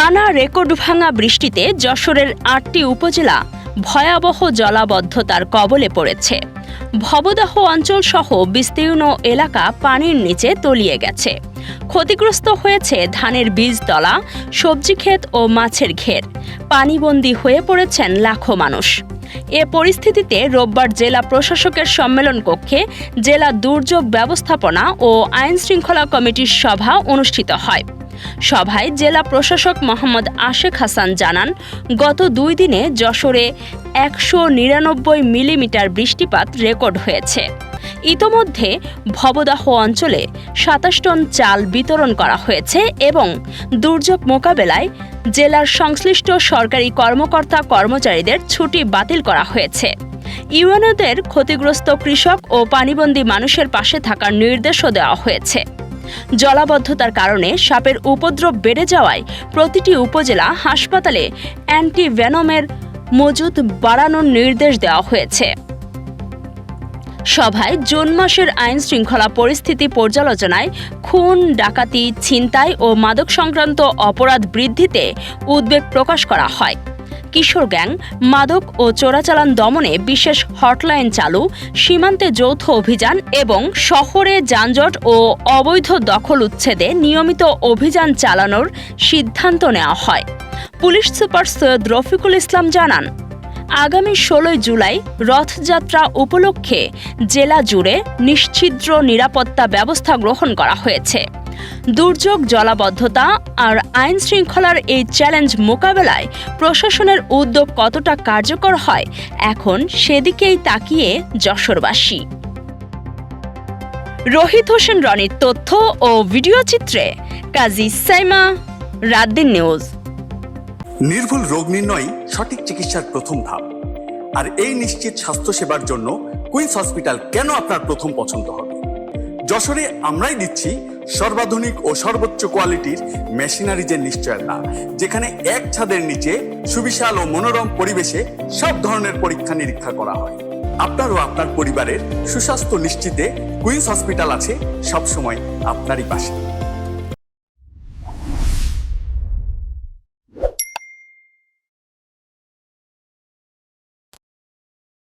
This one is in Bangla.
টানা রেকর্ড ভাঙা বৃষ্টিতে যশোরের ৮টি উপজেলা ভয়াবহ জলাবদ্ধতার কবলে পড়েছে। ভবদাহ অঞ্চলসহ বিস্তীর্ণ এলাকা পানির নিচে তলিয়ে গেছে। ক্ষতিগ্রস্ত হয়েছে ধানের বীজতলা, সবজি ক্ষেত ও মাছের ঘের। পানিবন্দী হয়ে পড়েছেন লাখো মানুষ। এ পরিস্থিতিতে রোববার জেলা প্রশাসকের সম্মেলন কক্ষে জেলা দুর্যোগ ব্যবস্থাপনা ও আইন শৃঙ্খলা কমিটির সভা অনুষ্ঠিত হয়। সভায় জেলা প্রশাসক মোহাম্মদ আশেক হাসান জানান, গত 2 দিনে যশোরে 199 মিলিমিটার বৃষ্টিপাত রেকর্ড হয়েছে। ইতোমধ্যে ভবদাহ অঞ্চলে 27 টন চাল বিতরণ করা হয়েছে এবং দুর্যোগ মোকাবেলায় জেলার সংশ্লিষ্ট সরকারি কর্মকর্তা কর্মচারীদের ছুটি বাতিল করা হয়েছে। ইউএনওদের ক্ষতিগ্রস্ত কৃষক ও পানিবন্দী মানুষের পাশে থাকার নির্দেশও দেওয়া হয়েছে। জলাবদ্ধতার কারণে সাপের উপদ্রব বেড়ে যাওয়ায় প্রতিটি উপজেলা হাসপাতালে অ্যান্টিভেনমের মজুদ বাড়ানোর নির্দেশ দেওয়া হয়েছে। সভায় জুন মাসের আইন শৃঙ্খলা পরিস্থিতি পর্যালোচনায় খুন, ডাকাতি, ছিনতাই ও মাদক সংক্রান্ত অপরাধ বৃদ্ধিতে উদ্বেগ প্রকাশ করা হয়। কিশোর গ্যাং, মাদক ও চোরাচালান দমনে বিশেষ হটলাইন চালু, সীমান্তে যৌথ অভিযান এবং শহরে যানজট ও অবৈধ দখল উচ্ছেদে নিয়মিত অভিযান চালানোর সিদ্ধান্ত নেওয়া হয়। পুলিশ সুপার সৈয়দ রফিকুল ইসলাম জানান, আগামী 16 জুলাই রথযাত্রা উপলক্ষে জেলা জুড়ে নিশ্ছিদ্র নিরাপত্তা ব্যবস্থা গ্রহণ করা হয়েছে। দুর্যোগ, জলাবদ্ধতা আর আইন শৃঙ্খলার এই চ্যালেঞ্জ মোকাবেলায় প্রশাসনের উদ্যোগ কতটা কার্যকর হয় এখন সেদিকেই তাকিয়ে যশোরবাসী। রোহিত হোসেন রনির তথ্য ও ভিডিও চিত্রে কাজী সাইমা, রাতদিন নিউজ। নির্ভুল রোগ নির্ণয় সঠিক চিকিৎসার প্রথম ধাপ, আর এই নিশ্চিত স্বাস্থ্যসেবার জন্য কুইন্স হসপিটাল কেন আপনার প্রথম পছন্দ হবে। যশোরে আমরাই দিচ্ছি সর্বাধুনিক ও সর্বোচ্চ কোয়ালিটির মেশিনারিজের নিশ্চয়তা, যেখানে এক ছাদের নিচে সুবিশাল ও মনোরম পরিবেশে সব ধরনের পরীক্ষা নিরীক্ষা করা হয়। আপনার ও আপনার পরিবারের সুস্বাস্থ্য নিশ্চিতে কুইন্স হসপিটাল আছে সবসময় আপনারই পাশে।